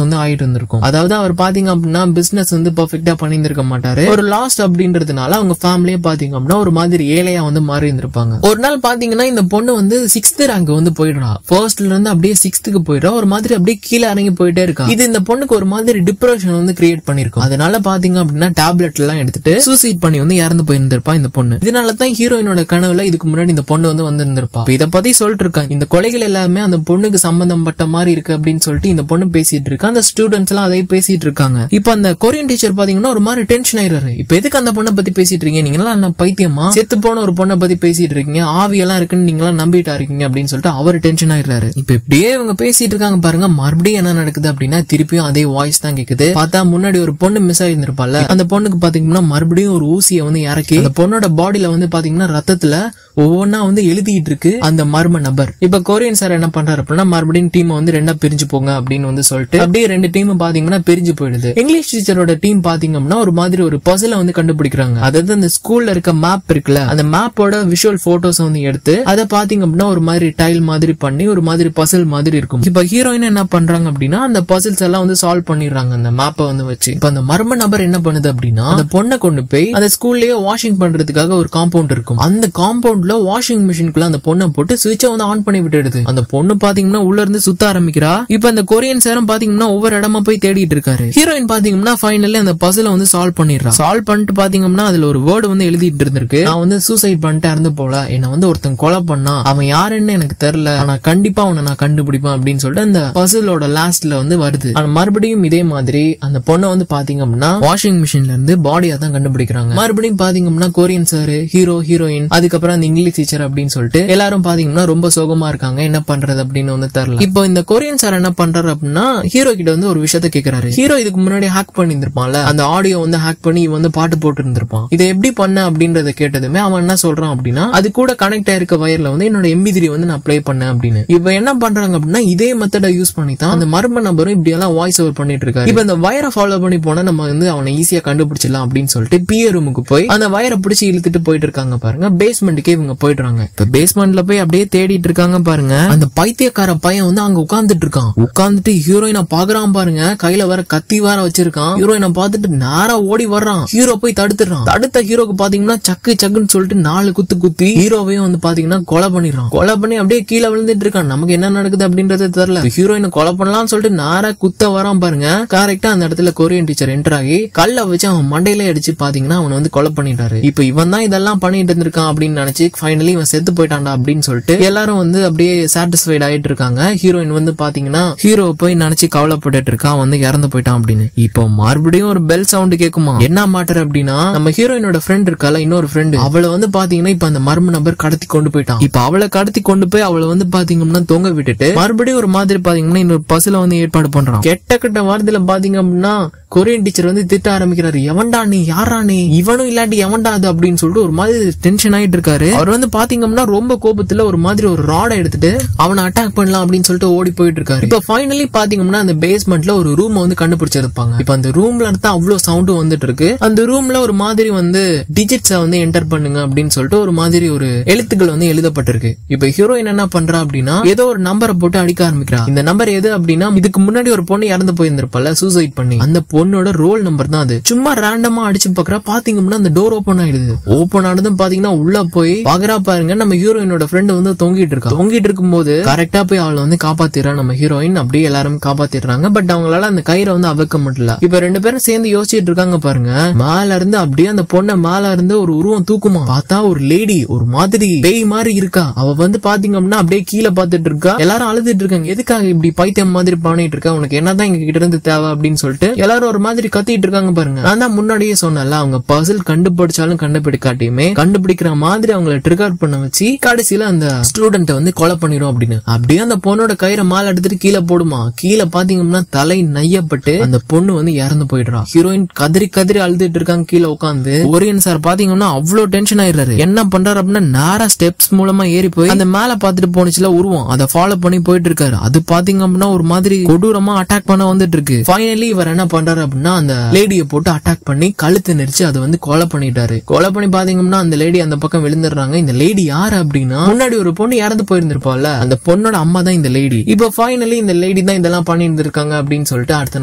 Speaker 1: வந்து ஆயிட்டு இருந்திருக்கும். அதாவது அவர் பாத்தீங்க அப்படின்னா பிசினஸ் வந்து பெர்ஃபெக்ட்டா பண்ணியிருக்க மாட்டாரு. ஒரு லாஸ்ட் அப்படின்றதுனால அவங்க ஃபேமிலியே பாத்தீங்க அப்படின்னா ஒரு மாதிரி ஏழையா வந்து மாறி இருந்திருப்பாங்க. ஒரு நாள் பாத்தீங்கன்னா இந்த பொண்ணு வந்து 6th ரேங்க் வந்து போயிடுறா. ஃபர்ஸ்ட்ல இருந்து அப்படியே 6th போயிடுறா. ஒரு மாதிரி அப்படியே கீழே இறங்கி போயிட்டே இருக்கா. இது இந்த பொண்ணுக்கு ஒரு மாதிரி டிப்ரெஷன் வந்து கிரியேட் பண்ணிருக்கும். அதனால பாத்தீங்க அப்படின்னா டேப்லெட் எல்லாம் எடுத்துட்டு சூசைட் பண்ணி வந்து இறந்து போயிருந்திருப்பா இந்த பொண்ணு. இதனாலதான் ஹீரோயினோட கனவுல இதுக்கு முன்னாடி இந்த பொண்ணு வந்து வந்திருந்திருப்பா. இத பத்தி சொல்லிட்டு இருக்காங்க, இந்த கொலைகள் எல்லாமே அந்த பொண்ணுக்கு சம்பந்தப்பட்ட மாதிரி இருக்கு அப்படின்னு சொல்லிட்டு இந்த பொண்ணு பேசிட்டு இருக்கா. அந்த ஸ்டூடெண்ட்ஸ் எல்லாம் அதை பேசிட்டு இருக்காங்க. இப்ப அந்த கொரியன் டீச்சர் பாத்தீங்கன்னா ஒரு மாதிரி டென்ஷன் ஆயிடுறாரு. இப்ப எதுக்கு அந்த பொண்ணை பத்தி பேசிட்டு இருக்கீங்க, நீங்க எல்லாம் பைத்தியமா, செத்து போன ஒரு பொண்ணை பத்தி பேசிட்டு இருக்கீங்க, ஆவி எல்லாம் இருக்குன்னு நீங்க எல்லாம் நம்பிட்டா இருக்கீங்க அப்படின்னு சொல்லிட்டு அவர் டென்ஷன் ஆயிடுறாரு. இப்ப இப்படியே இவங்க பேசிட்டு இருக்காங்க பாருங்க. மறுபடியும் என்ன நடக்குது அப்படின்னா திருப்பியும் அதே வாய்ஸ் தான் கேக்குது. பார்த்தா முன்னாடி ஒரு பொண்ணு மிஸ் ஆயிருந்திருப்பால, அந்த பொண்ணுக்கு பாத்தீங்கன்னா மறுபடியும் ஒரு ஊசியை வந்து இறக்கி அந்த பொண்ணோட பாடியில வந்து பாத்தீங்கன்னா ரத்தத்துல ஒவ்வொன்னா வந்து எழுதிட்டு இருக்கு அந்த மர்ம நபர். இப்ப கொரியன் சார் என்ன பண்றாரு அப்படின்னா மறுபடியும் டீம் வந்து ரெண்டா பிரிஞ்சு போங்க அப்படின்னு வந்து சொல்லிட்டு அப்படியே ரெண்டு டீம் பாத்தீங்கன்னா பிரிஞ்சு போயிடுது. இங்கிலீஷ் டீச்சரோட டீம் பாத்தீங்கன்னா ஒரு மாதிரி ஒரு பசில வந்து கண்டுபிடிக்கிறாங்க. அதாவது அந்த ஸ்கூல்ல இருக்க மேப் இருக்குல்ல, அந்த மேப்போட விஷுவல் போட்டோஸ் வந்து எடுத்து அதை பாத்தீங்க அப்படின்னா ஒரு மாதிரி டைல் மாதிரி பண்ணி ஒரு மாதிரி பசில் மாதிரி இருக்கும். இப்ப ஹீரோயின் என்ன பண்றாங்க அப்படின்னா அந்த பசில்ஸ் எல்லாம் வந்து சால்வ் பண்ணிடுறாங்க அந்த மேப்பை வந்து வச்சு. இப்ப அந்த மர்ம நபர் என்ன பண்ணுது அப்படின்னா அந்த பொண்ணை கொண்டு போய் அந்த ஸ்கூல்லயே வாஷிங் பண்றதுக்காக ஒரு காம்பவுண்ட் இருக்கும். அந்த காம்பவுண்ட்ல வாஷிங் மிஷினுக்குள்ள அந்த பொண்ணை போட்டு சுவிட்சை வந்து ஆன் பண்ணி விட்டுடுது. அந்த பொண்ணு பாத்தீங்கன்னா உள்ள இருந்து சுத்த ஆரம்பிக்கிறா. இப்ப அந்த கொரியன் சாரும் பாத்தீங்கன்னா ஒவ்வொரு இடமா போய் தேடிட்டு இருக்காரு. ஹீரோயின் பாத்தீங்கன்னா ஃபைனலி அந்த பசில வந்து சால்வ் பண்ணிடுறா. சால்வ் பண்ணிட்டு பாத்தீங்கன்னா அதுல ஒரு வேர்டு வந்து எழுதிட்டு இருந்திருக்கு, நான் வந்து சூசைட் பண்ணிட்டு இறந்து போல, என்ன வந்து ஒருத்தன் கொலை பண்ணா, அவன் யாருன்னு எனக்கு தெரியல, ஆனா கண்டிப்பா அவனை நான் கண்டுபிடிப்பேன் அப்படின்னு சொல்லிட்டு அந்த பசிலோட லாஸ்ட்ல வந்து வருது. ஆனா மறுபடியும் இதே மாதிரி அந்த பொண்ணை வந்து பாத்தீங்க அப்படின்னா வாஷிங் மிஷின்ல இருந்து பாடியா தான் கண்டுபிடிக்கிறாங்க. மறுபடியும் பாத்தீங்க அப்படின்னா கொரியன் சார், ஹீரோ, ஹீரோயின், அதுக்கப்புறம் அந்த இங்கிலீஷ் டீச்சர் அப்படின்னு சொல்லிட்டு எல்லாரும் பாத்தீங்கன்னா ரொம்ப சோகமா இருக்காங்க. என்ன பண்றது அப்படின்னு வந்து தெரியல. இப்போ இந்த கொரியன் சார் என்ன பண்றாரு அப்படின்னா ஹீரோ கிட்ட வந்து ஒரு விஷயத்த கேக்குறாரு. ஹீரோ இதுக்கு முன்னாடி ஹேக் பண்ணி இருந்திருப்பான்ல, அந்த ஆடியோ வந்து ஹேக் பண்ணி இவன் வந்து பாட்டு போட்டு இருந்திருப்பான். இதை எப்படி பண்ண அப்படின்றத கேட்டதுமே அவன் என்ன சொல்றான் அப்படின்னா அது கூட கனெக்ட் ஆயிருக்க வயர்ல வந்து என்னோட MP3 வந்து நான் ப்ளே பண்ணேன் அப்படின்னு. இப்ப என்ன பண்றாங்க அப்படின்னா இதே மெத்தடை யூஸ் பண்ணி தான் அந்த மர்ம நபரும் இப்படி எல்லாம் வாய்ஸ் ஓவர் பண்ணிட்டு இருக்காரு. இப்ப இந்த வயரை ஃபாலோ பண்ணி போனா நம்ம வந்து அவனை ஈஸியா கண்டுபிடிச்சிடலாம் அப்படின்னு சொல்லிட்டு PA ரூமுக்கு போய் அந்த வயரை பிடிச்சி இழுத்துட்டு போயிட்டு இருக்காங்க பாருங்க. பேஸ்மெண்ட்டுக்கே இவங்க போயிடுறாங்க. இப்ப பேஸ்மெண்ட்ல போய் அப்படியே தேடிட்டு இருக்காங்க பாருங்க. அந்த பைத்தியக்கார பையன் வந்து அங்க உட்கார்ந்துட்டு இருக்கான். உட்கார்ந்துட்டு ஹீரோயினை பாக்குறான் பாருங்க. கையில வர கத்தி வேற வச்சிருக்கான். ஹீரோயினை பார்த்துட்டு நேரா ஓடி வர்றான். ஹீரோ போய் தடுத்துறான். தடுத்த ஹீரோக்கு பாத்தீங்கன்னா சக்குன்னு சொல்லிட்டு 4 குத்து குத்தி ஹீரோவையும் வந்து பாத்தீங்கன்னா கொலை பண்ணிடுறான். கொலை பண்ணி அப்படியே கீழே விழுந்துட்டு இருக்கான். நமக்கு என்ன நடக்குது அப்படின்றது தெரியல. ஹீரோயினை கொலை பண்ணலாம்னு சொல்லிட்டு நேரா குத்த வரான் பாருங்க. கரெக்டா அந்த இடத்துல கொரியன் டீச்சர் என்டர் ஆகி கல்ல வச்சு அவன் மண்டையில அடிச்சு பாத்தீங்கன்னா அவனை வந்து கொலை பண்ணிட்டாரு. இப்ப இவன் தான் இதெல்லாம் பண்ணிட்டு இருந்திருக்கான் அப்படின்னு நினைச்சு ஃபைனலி இவன் செத்து போயிட்டான்டா அப்படின்னு சொல்லிட்டு எல்லாரும் வந்து அப்படியே சாட்டிஸ்ஃபைட் ஆயிட்டு இருக்காங்க. ஹீரோயின் வந்து பாத்தீங்கன்னா ஹீரோ போய் நினைச்சு கவலைப்பட்டு இருக்கான், வந்து இறந்து போயிட்டான் அப்படின்னு. இப்போ மறுபடியும் ஒரு பெல் சவுண்ட் கேக்குமா. என்ன மாட்டர் அப்படின்னா நம்ம ஹீரோயினோட ஃப்ரெண்ட் இருக்கால, இன்னொரு ஃப்ரெண்ட், அவளை வந்து பாத்தீங்கன்னா இப்ப அந்த மர்ம நபர் கடத்தி கொண்டு போயிட்டான். இப்ப அவளை கடத்தி கொண்டு போய் அவளை வந்து பாத்தீங்கன்னா தொங்க விட்டுட்டு மறுபடியும் ஒரு மாதிரி பாத்தீங்கன்னா இன்னொரு பசில வந்து ஏற்பாடு பண்றான். கெட்ட வார்த்தையில பாத்தீங்க அப்படின்னா கொரியன் டீச்சர் வந்து திட்ட ஆரம்பிக்கிறாரு. எவன்டா நீ, யாரா நீ, இவனும் இல்லாட்டி எவன்டா அது அப்படின்னு சொல்லிட்டு ஒரு மாதிரி டென்ஷன் ஆயிட்டு இருக்காரு. அவர் வந்து பாத்தீங்கன்னா ரொம்ப கோபத்துல ஒரு மாதிரி ஒரு ராடை எடுத்துட்டு அவனை அட்டாக் பண்ணலாம் அப்படின்னு சொல்லிட்டு ஓடி போயிட்டு இருக்காரு. இப்ப ஃபைனலி பாத்தீங்கன்னா அந்த பேஸ்மெண்ட்ல ஒரு ரூம் வந்து கண்டுபிடிச்சிருப்பாங்க. இப்ப அந்த ரூம்ல இருந்தா அவ்வளவு சவுண்ட் வந்துட்டு இருக்கு. அந்த ரூம்ல ஒரு மாதிரி வந்து டிஜிட்ஸ வந்து என்டர் பண்ணுங்க அப்படின்னு சொல்லிட்டு ஒரு மாதிரி ஒரு எழுத்துக்கள் வந்து எழுதப்பட்டிருக்கு. இப்ப ஹீரோயின் என்ன பண்றா அப்படின்னா ஏதோ ஒரு நம்பரை போட்டு அடிக்க ஆரம்பிக்கிறா. இந்த நம்பர் எது அப்படின்னா இதுக்கு முன்னாடி ஒரு பொண்ணு இறந்து போயிருந்திருப்பால சூசைட் பண்ணி, அந்த பொண்ணோட ரோல் நம்பர் தான் அது. சும்மா ரேண்டமா அடிச்சு பாக்குறா, பாத்தீங்கன்னா அந்த டோர் ஓபன் ஆயிடுது. ஓபன் ஆனதும் பாத்தீங்கன்னா உள்ள போய் பாக்குறா பாருங்க, நம்ம ஹீரோயினோட ஃப்ரெண்ட் வந்து தொங்கிட்டு இருக்கா. தொங்கிட்டு இருக்கும் போது கரெக்டா போய் அவளை வந்து காப்பாத்திடுறா நம்ம ஹீரோயின். அப்படியே எல்லாரும் காப்பாத்திடுறாங்க. பட் அவங்களால அந்த கயிறை வந்து அவிக்க முடியல. இப்ப ரெண்டு பேரும் சேர்ந்து யோசிச்சுட்டு இருக்காங்க பாருங்க. மேல இருந்து அப்படியே அந்த பொண்ணை மேல இருந்து ஒரு உருவம் தூக்குமா. பார்த்தா ஒரு லேடி ஒரு மாதிரி பேய் மாதிரி இருக்கா. அவ வந்து பாத்தீங்க அப்படின்னா அப்படியே கீழே பாத்துட்டு இருக்கா. எல்லாரும் அழுதுட்டு இருக்காங்க. எதுக்காக இப்படி பைத்தியம் மாதிரி பண்ணிட்டு இருக்கா, உனக்கு என்னதான் எங்க கிட்ட இருந்து தேவை அப்படின்னு சொல்லிட்டு எல்லாரும் ஒரு மாதிரி கத்திட்டு இருக்காங்க பாருங்க. நான் தான் முன்னாடியே சொன்னல, அவங்க பசில் கண்டுபிடிச்சாலும் கண்டுபிடிக்காட்டியுமே கண்டுபிடிக்கிற மாதிரி அவங்களை ட்ரிகர் பண்ண வச்சு கடைசியில அந்த ஸ்டூடெண்ட் வந்து கொலை பண்ணிடும் அப்படின்னு. அப்படியே அந்த பொண்ணோட கயிறை மேல எடுத்துட்டு கீழே போடுமா. கீழே பாத்தீங்கன்னா தலை நையப்பட்டு அந்த பொண்ணு வந்து இறந்து போயிடுறா. ஹீரோயின் கதறி கதறி அழுதுட்டு இருக்காங்க கீழே உட்காந்து. கொரியன் சார் பாத்தீங்கன்னா அவ்வளவு டென்ஷன் ஆயிடுறாரு. என்ன பண்றாரு அப்படின்னா நேரா ஸ்டெப்ஸ் மூலமா ஏறி போய் அந்த மேல பாத்துட்டு போனுச்சுல உருவம், அதை ஃபாலோ பண்ணி போயிட்டு இருக்காரு. அது பாத்தீங்க அப்படின்னா ஒரு மாதிரி கொடூரமா அட்டாக் பண்ண வந்துட்டு இருக்கு. ஃபைனலி இவர் என்ன பண்றாரு அப்படின்னா அந்த லேடியை போட்டு அட்டாக் பண்ணி கழுத்து நெரிச்சு அதை வந்து கொலை பண்ணிட்டாரு. கொலை பண்ணி பாத்தீங்கன்னா அந்த லேடி அந்த பக்கம் விழுந்துடுறாங்க. இந்த லேடி யாரு அப்படின்னா முன்னாடி ஒரு பொண்ணு இறந்து போயிருந்திருப்பால, அந்த பொண்ணோட அம்மா தான் இந்த லேடி. இப்ப ஃபைனலி இந்த லேடி தான் இதெல்லாம் பண்ணி இருந்திருக்காங்க அப்படின்னு சொல்லிட்டு அடுத்த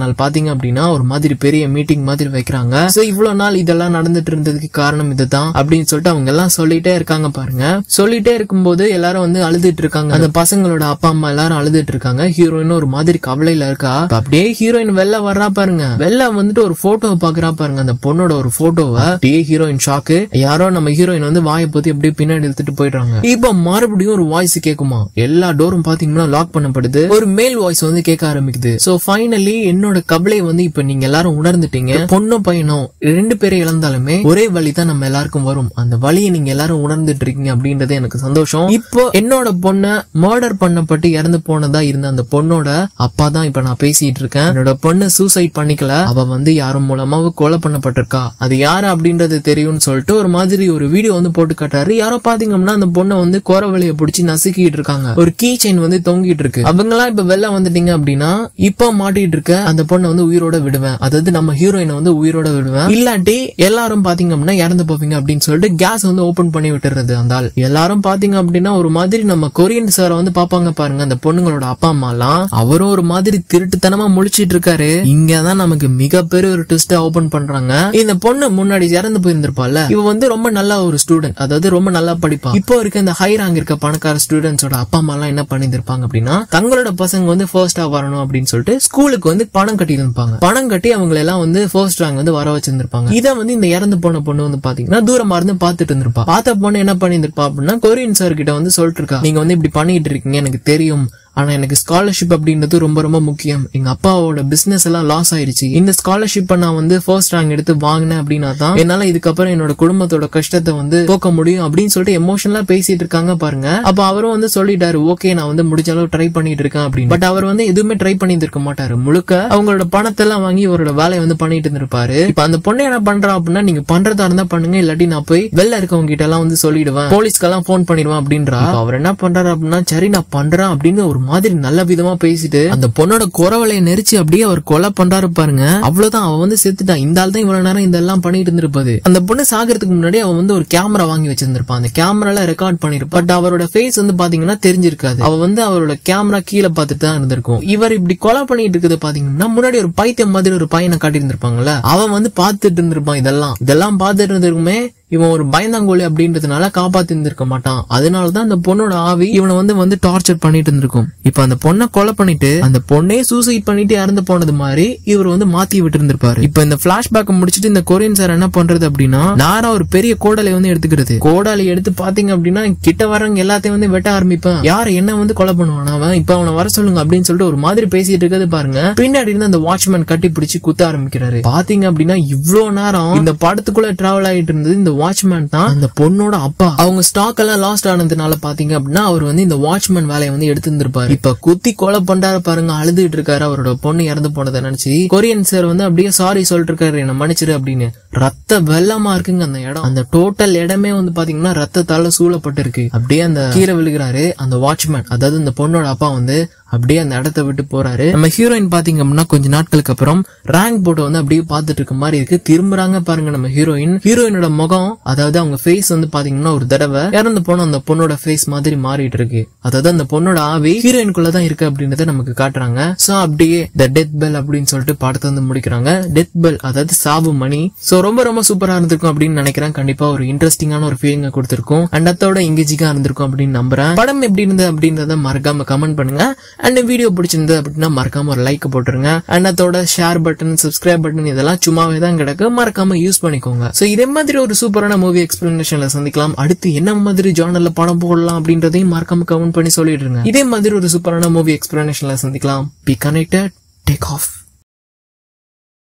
Speaker 1: நாள் பாத்தீங்க அப்படின்னா ஒரு மாதிரி பெரிய மீட்டிங் மாதிரி வைக்கிறாங்க. சோ இவ்வளவு நாள் இதெல்லாம் நடந்துட்டு இருந்ததுக்கு காரணம் இதுதான் அப்படின்னு சொல்லிட்டு அவங்க எல்லாம் சொல்லிட்டே இருக்காங்க பாருங்க. சொல்லிட்டே இருக்கும்போது எல்லாரும் வந்து அழுதுட்டு இருக்காங்க. அந்த பசங்களோட அப்பா அம்மா எல்லாரும் அழுதுட்டு இருக்காங்க. ஹீரோயின் ஒரு மாதிரி கவலையில இருக்கா. அப்படியே ஹீரோயின் வெளில வர்றா பாருங்க. வெளில வந்துட்டு ஒரு போட்டோவை பாக்குறா பாருங்க, அந்த பொண்ணோட ஒரு போட்டோவை. அப்படியே ஹீரோயின் ஷாக்கு. யாரோ நம்ம ஹீரோயின் வந்து வாயை பத்தி அப்படியே பின்னாடி இழுத்துட்டு போயிடுறாங்க. இப்ப மறுபடியும் ஒரு வாய்ஸ் கேக்குமா. எல்லா டோரும் பாத்தீங்கன்னா லாக் பண்ணப்படுது. ஒரு மேல் வாய்ஸ் வந்து கேட்க ஆரம்பிக்குது. சோ ஃபைனலி என்னோட கவலை வந்து இப்ப நீங்க எல்லாரும் உணர்ந்துட்டீங்க. பொண்ணும் பையனும் ரெண்டு பேரை இழந்தாலுமே ஒரே வழி தான் நம்ம எல்லாருக்கும் வரும். அந்த வழியை நீங்க எல்லாரும் உணர்ந்துட்டு இருக்கீங்க அப்படின்றது எனக்கு சந்தோஷம். இப்போ என்னோட பொண்ணை மர்டர் பண்ணப்பட்டு இறந்து போனதா இருந்த அந்த பொண்ணோட அப்பா தான் இப்ப நான் பேசிட்டு இருக்கேன். என்னோட பொண்ணு சூசைட் பண்ணிக்கல, அவ வந்து யாரும் மூலமா கொலை பண்ணப்பட்டிருக்கா. அது யாரு அப்படின்றது தெரியும்னு சொல்லிட்டு ஒரு மாதிரி ஒரு வீடியோ வந்து போட்டு காட்டாரு. யாரோ பாத்தீங்கன்னா அந்த பொண்ணை வந்து கோரவழியை பிடிச்சி நசுக்கிட்டு இருக்காங்க. ஒரு கீ செயின் வந்து தொங்கிட்டு இருக்கு. அவங்க எல்லாம் இப்ப வெளில வந்துட்டீங்க அப்படின்னா இப்ப மாட்டிட்டு இருக்க அந்த பொண்ணை வந்து உயிரோட விடுவேன். அதாவது நம்ம ஹீரோயினை வந்து உயிரோட விடுவேன். இல்லாட்டி எல்லாரும் பாத்தீங்க அப்படின்னா இறந்து போவீங்க அப்படின்னு சொல்லிட்டு கேஸ் வந்து ஓபன் பண்ணி விட்டுறது. அந்த ஆள் எல்லாரும் பாத்தீங்க அப்படின்னா ஒரு மாதிரி நம்ம கொரியன் சாரை வந்து பாப்பாங்க பாருங்க. அந்த பொண்ணுங்களோட அப்பா அம்மா எல்லாம் அவரும் ஒரு மாதிரி திருட்டுத்தனமா முழிச்சிட்டு இருக்காரு. இங்கதான் நமக்கு மிகப்பெரிய ஒரு ட்விஸ்ட் ஓபன் பண்றாங்க. இந்த பொண்ணு முன்னாடி இறந்து போயிருந்திருப்பால, இவ வந்து ரொம்ப நல்ல ஒரு ஸ்டூடெண்ட், அதாவது ரொம்ப நல்லா படிப்பா. இப்போ இருக்க இந்த ஹை ரேங்க் இருக்க பணக்கார ஸ்டூடெண்ட்ஸோட அப்பா அம்மா எல்லாம் என்ன பண்ணிருப்பாங்க அப்படின்னா தங்களோட பசங்க வந்து ஃபர்ஸ்டா வரணும் அப்படின்னு சொல்லிட்டு ஸ்கூலுக்கு வந்து பணம் கட்டி இருப்பாங்க. பணம் கட்டி அவங்க எல்லாம் வந்து ஃபர்ஸ்ட் ரேங்க் வந்து வர வச்சிருந்திருப்பாங்க. இதை வந்து இந்த இறந்து போன பொண்ணு வந்து பாத்தீங்கன்னா தூரமா இருந்து பாத்துட்டு இருந்திருப்பா. பார்த்த பொண்ணு என்ன பண்ணிருப்பா அப்படின்னா கொரியன் சார் கிட்ட வந்து சொல்லிட்டு இருக்கா, நீங்க வந்து இப்படி பண்ணிட்டு இருக்கீங்க எனக்கு தெரியும், ஆனா எனக்கு ஸ்காலர்ஷிப் அப்படின்றது ரொம்ப ரொம்ப முக்கியம். எங்க அப்பாவோட பிசினஸ் எல்லாம் லாஸ் ஆயிருச்சு. இந்த ஸ்காலர்ஷிப்பை நான் வந்து ஃபர்ஸ்ட் ரேங்க் எடுத்து வாங்கினேன் அப்படின்னா தான் என்னால இதுக்கப்புறம் என்னோட குடும்பத்தோட கஷ்டத்தை வந்து போக்க முடியும் அப்படின்னு சொல்லிட்டு எமோஷனலா பேசிட்டு இருக்காங்க பாருங்க. அப்ப அவரும் வந்து சொல்லிட்டாரு, ஓகே நான் வந்து முடிஞ்ச அளவு ட்ரை பண்ணிட்டு இருக்கேன் அப்படின்னு. பட் அவர் வந்து எதுவுமே ட்ரை பண்ணிட்டு இருக்க மாட்டாரு. முழுக்க அவங்களோட பணத்தை எல்லாம் வாங்கி அவரோட வேலையை வந்து பண்ணிட்டு இருந்திருப்பாரு. இப்ப அந்த பொண்ணு என்ன பண்றா அப்படின்னா நீங்க பண்றதா இருந்தா பண்ணுங்க, இல்லாட்டி நான் போய் வெளில இருக்கவங்க கிட்ட எல்லாம் வந்து சொல்லிடுவேன், போலீஸ்க்கெல்லாம் போன் பண்ணிடுவேன் அப்படின்றா. அவர் என்ன பண்றாரு அப்படின்னா சரி நான் பண்றேன் அப்படின்னு ஒரு மாதிரி நல்ல விதமா பேசிட்டு அந்த பொண்ணோட குறவலையை நெரிச்சு அப்படியே அவர் கொலை பண்றாரு பாருங்க. அவ்வளவுதான், அவ வந்து செத்துட்டான். இந்த ஆள் தான் இவ்வளவு நேரம் இதெல்லாம் பண்ணிட்டு இருந்திருப்பாரு. அந்த பொண்ணு சாகிறதுக்கு முன்னாடி அவ வந்து ஒரு கேமரா வாங்கி வச்சிருந்திருப்பான். அந்த கேமரால ரெக்கார்ட் பண்ணிருப்பான். பட் அவரோட ஃபேஸ் வந்து பாத்தீங்கன்னா தெரிஞ்சிருக்காது. அவ வந்து அவரோட கேமரா கீழே பார்த்துட்டு தான் இருந்திருக்கும். இவர் இப்படி கொலை பண்ணிட்டு இருக்குது பாத்தீங்கன்னா முன்னாடி ஒரு பைத்தியம் மாதிரி ஒரு பையனை காட்டி இருந்திருப்பாங்கல்ல, அவன் வந்து பாத்துட்டு இருந்திருப்பான். இதெல்லாம் பாத்துட்டு இருந்திருக்குமே இவன் ஒரு பயந்தாங்கோலி அப்படின்றதுனால காப்பாத்தி இருந்திருக்க மாட்டான். அதனாலதான் அந்த பொண்ணோட ஆவி இவனை வந்து டார்ச்சர் பண்ணிட்டு இருந்திருக்கும். இப்ப அந்த பொண்ணை கொலை பண்ணிட்டு அந்த பொண்ணே சூசைட் பண்ணிட்டு இறந்து போனது மாதிரி இவர் வந்து மாத்தி விட்டு இருந்திருப்பாரு. இப்ப இந்த பிளாஷ்பேக் முடிச்சிட்டு இந்த கொரியன் சார் என்ன பண்றது அப்படின்னா நேரா ஒரு பெரிய கோடாலை வந்து எடுத்துக்கிறது. கோடாலை எடுத்து பாத்தீங்க அப்படின்னா கிட்ட வரவங்க எல்லாத்தையும் வந்து வெட்ட ஆரம்பிப்பேன். யாரு என்ன வந்து கொலை பண்ணுவான் அவன், இப்ப அவனை வர சொல்லுங்க அப்படின்னு சொல்லிட்டு ஒரு மாதிரி பேசிட்டு இருக்கிறது பாருங்க. பின்னாடி இருந்து அந்த வாட்ச்மேன் கட்டி பிடிச்சு குத்த ஆரம்பிக்கிறாரு. பாத்தீங்க அப்படின்னா இவ்வளவு நேரம் இந்த படத்துக்குள்ள டிராவல் ஆயிட்டு இருந்தது இந்த வாட்ச்மேன் தான் அந்த பொண்ணோட அப்பா. அவங்க ஸ்டாக் எல்லாம் லாஸ்ட் ஆனதுனால பாத்தீங்க அப்படின்னா அவர் வந்து இந்த வாட்ச்மேன் வேலையை வந்து எடுத்திருந்திருப்பாரு. இப்ப குத்தி கொலை பண்றாரு பாருங்க, அழுதுட்டு இருக்காரு அவரோட பொண்ணு இறந்து போனதை நினைச்சு. கொரியன் சார் வந்து அப்படியே சாரி சொல்லிட்டு இருக்காரு, என்ன மன்னிச்சிரு அப்படின்னு. ரத்த வெள்ளமா இருக்குங்க அந்த இடம். அந்த டோட்டல் இடமே வந்து பாத்தீங்கன்னா ரத்தத்தால சூழப்பட்டு இருக்கு. அப்படியே அந்த கீழே விழுகிறாரு அந்த வாட்ச்மேன், அதாவது இந்த பொண்ணோட அப்பா வந்து அப்படியே அந்த இடத்த விட்டு போறாரு. நம்ம ஹீரோயின் பாத்தீங்க அப்படின்னா கொஞ்ச நாட்களுக்கு அப்புறம் ரேங்க் போட்டோ வந்து அப்படியே பாத்துட்டு இருக்க மாதிரி இருக்கு. திரும்புறாங்க பாருங்க நம்ம ஹீரோயினோட முகம், அதாவது அவங்க ஃபேஸ் வந்து பாத்தீங்கன்னா ஒரு தடவை இறந்து போன அந்த பொண்ணோட ஃபேஸ் மாதிரி மாறிட்டு இருக்கு. அதாவது அந்த பொண்ணோட ஆவி ஹீரோயின்குள்ளதான் இருக்கு அப்படின்றத நமக்கு காட்டுறாங்க. சோ அப்படியே த டெத் பெல் அப்படின்னு சொல்லிட்டு பாடத்தை வந்து முடிக்கிறாங்க. டெத் பெல் அதாவது சாவு மணி. சோ ரொம்ப ரொம்ப சூப்பரா இருந்திருக்கும் அப்படின்னு நினைக்கிறேன். கண்டிப்பா ஒரு இன்ட்ரெஸ்டிங்கான ஒரு ஃபீலிங்க கொடுத்திருக்கும் அண்ட் அதோட எங்கேஜிங்கா இருந்திருக்கும் அப்படின்னு நம்புறேன். படம் எப்படி இருந்தது அப்படின்றத மறக்காம கமெண்ட் பண்ணுங்க. அண்ட் வீடியோ பிடிச்சிருந்தது அப்படின்னா மறக்காம ஒரு லைக் போட்டுருங்க. அண்ட் அதோட ஷேர் பட்டன், சப்ஸ்கிரைப் பட்டன் இதெல்லாம் சும்மாவே தான் கிடக்கு, மறக்காம யூஸ் பண்ணிக்கோங்க. சோ இதே மாதிரி ஒரு சூப்பரான மூவி எக்ஸ்பிளனேஷன்ல சந்திக்கலாம். அடுத்து என்ன மாதிரி ஜானர்ல படம் போடலாம் அப்படின்றதையும் மறக்காம கமெண்ட் பண்ணி சொல்லிடுங்க. இதே மாதிரி ஒரு சூப்பரான மூவி எக்ஸ்பிளனேஷன்ல சந்திக்கலாம். Be connected, take off.